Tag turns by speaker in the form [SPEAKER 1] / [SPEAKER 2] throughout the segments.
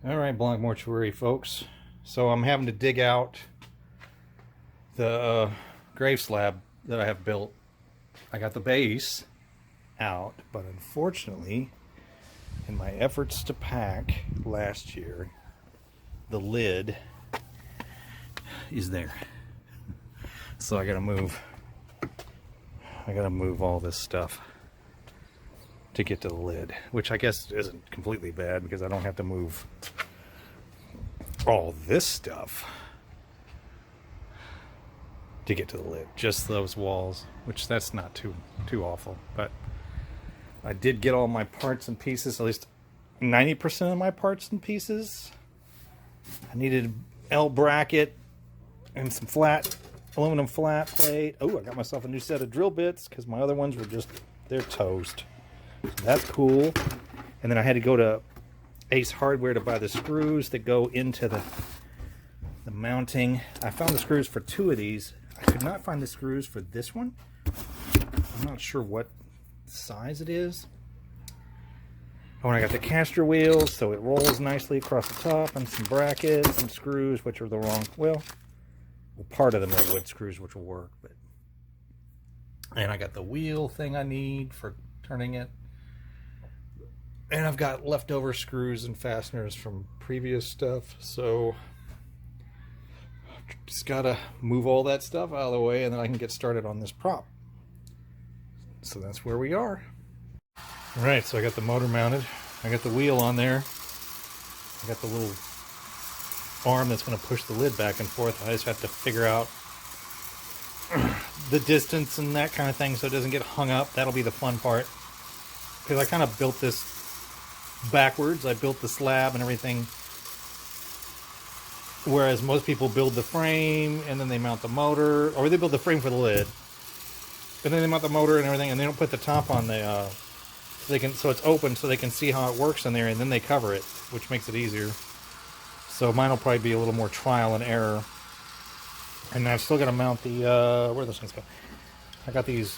[SPEAKER 1] All right, Blanck Mortuary folks. So I'm having to dig out the grave slab that I have built. I got the base out, but unfortunately, in my efforts to pack last year, the lid is there. So I gotta move all this stuff to get to the lid, which I guess isn't completely bad because I don't have to move all this stuff to get to the lid, just those walls, which that's not too awful. But I did get all my parts and pieces, at least 90% of my parts and pieces. I needed an L bracket and some aluminum flat plate. Oh, I got myself a new set of drill bits because my other ones were they're toast. So that's cool. And then I had to go to Ace Hardware to buy the screws that go into the mounting. I found the screws for 2 of these. I could not find the screws for this one. I'm not sure what size it is. Oh, and I got the caster wheels, so it rolls nicely across the top, and some brackets and screws, which are the wrong, well, part of them are wood screws, which will work. But and I got the wheel thing I need for turning it. And I've got leftover screws and fasteners from previous stuff, so just gotta move all that stuff out of the way and then I can get started on this prop. So that's where we are. Alright, so I got the motor mounted. I got the wheel on there. I got the little arm that's going to push the lid back and forth. I just have to figure out the distance and that kind of thing so it doesn't get hung up. That'll be the fun part. Because I kind of built this backwards. I built the slab and everything, whereas most people build the frame and then they mount the motor, or they build the frame for the lid and then they mount the motor and everything, and they don't put the top on the so it's open so they can see how it works in there, and then they cover it, which makes it easier. So mine will probably be a little more trial and error. And I've still got to mount the where are those things go? I got these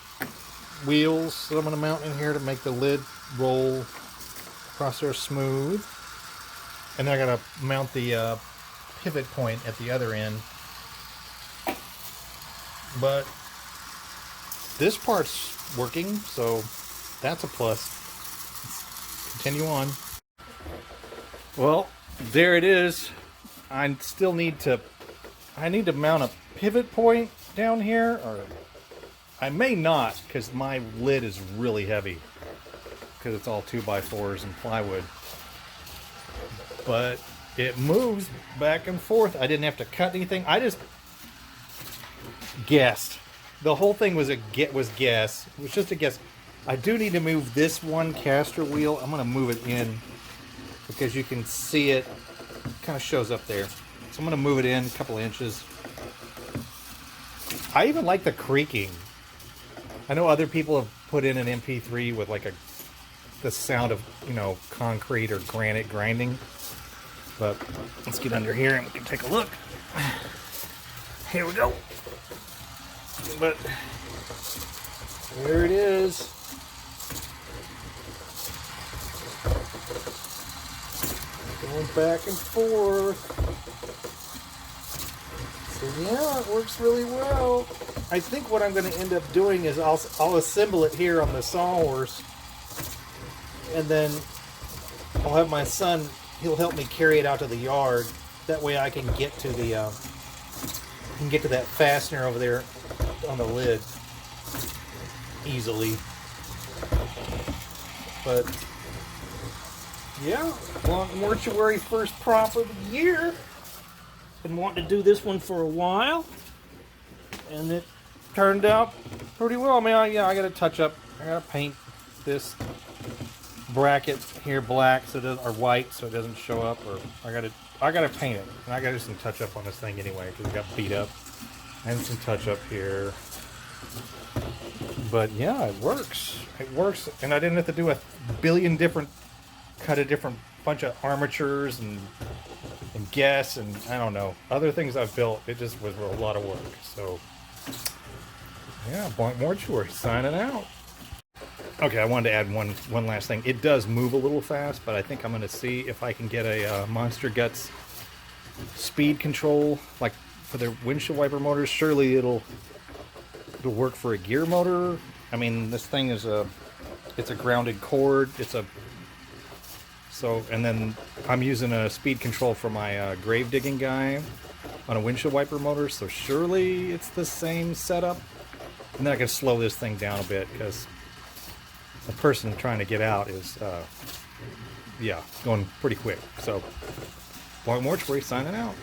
[SPEAKER 1] wheels that I'm going to mount in here to make the lid roll across there smooth. And then I got to mount the pivot point at the other end. But this part's working, so that's a plus. Let's continue on. Well, there it is. I still need to mount a pivot point down here, or I may not, because my lid is really heavy because it's all 2x4s and plywood. But it moves back and forth. I didn't have to cut anything. I just guessed. The whole thing was guess. It was just a guess. I do need to move this one caster wheel. I'm going to move it in because you can see it kind of shows up there. So I'm going to move it in a couple inches. I even like the creaking. I know other people have put in an MP3 with like the sound of, concrete or granite grinding. But let's get under here and we can take a look. Here we go. But there it is. Going back and forth. So yeah, it works really well. I think what I'm going to end up doing is I'll assemble it here on the sawhorse, and then I'll have my son. He'll help me carry it out to the yard. That way I can get to that fastener over there on the lid easily. But yeah, Blanck Mortuary first prop of the year. Been wanting to do this one for a while, and it turned out pretty well. I mean, I got to touch up. I got to paint this bracket here black or white so it doesn't show up. Or I got to paint it, and I got to do some touch up on this thing anyway because it got beat up. And some touch up here. But yeah, it works. It works, and I didn't have to do cut a different bunch of armatures and guess, and I don't know, other things I've built. It just was a lot of work. So yeah, Blanck Mortuary signing out. Okay, I wanted to add one last thing. It does move a little fast, but I think I'm going to see if I can get a Monster Guts speed control, like for the windshield wiper motors. Surely it'll work for a gear motor. I mean, this thing is it's a grounded cord. And then I'm using a speed control for my grave digging guy on a windshield wiper motor. So surely it's the same setup. And then I can slow this thing down a bit because the person trying to get out is, yeah, going pretty quick. So, Blanck Mortuary signing out.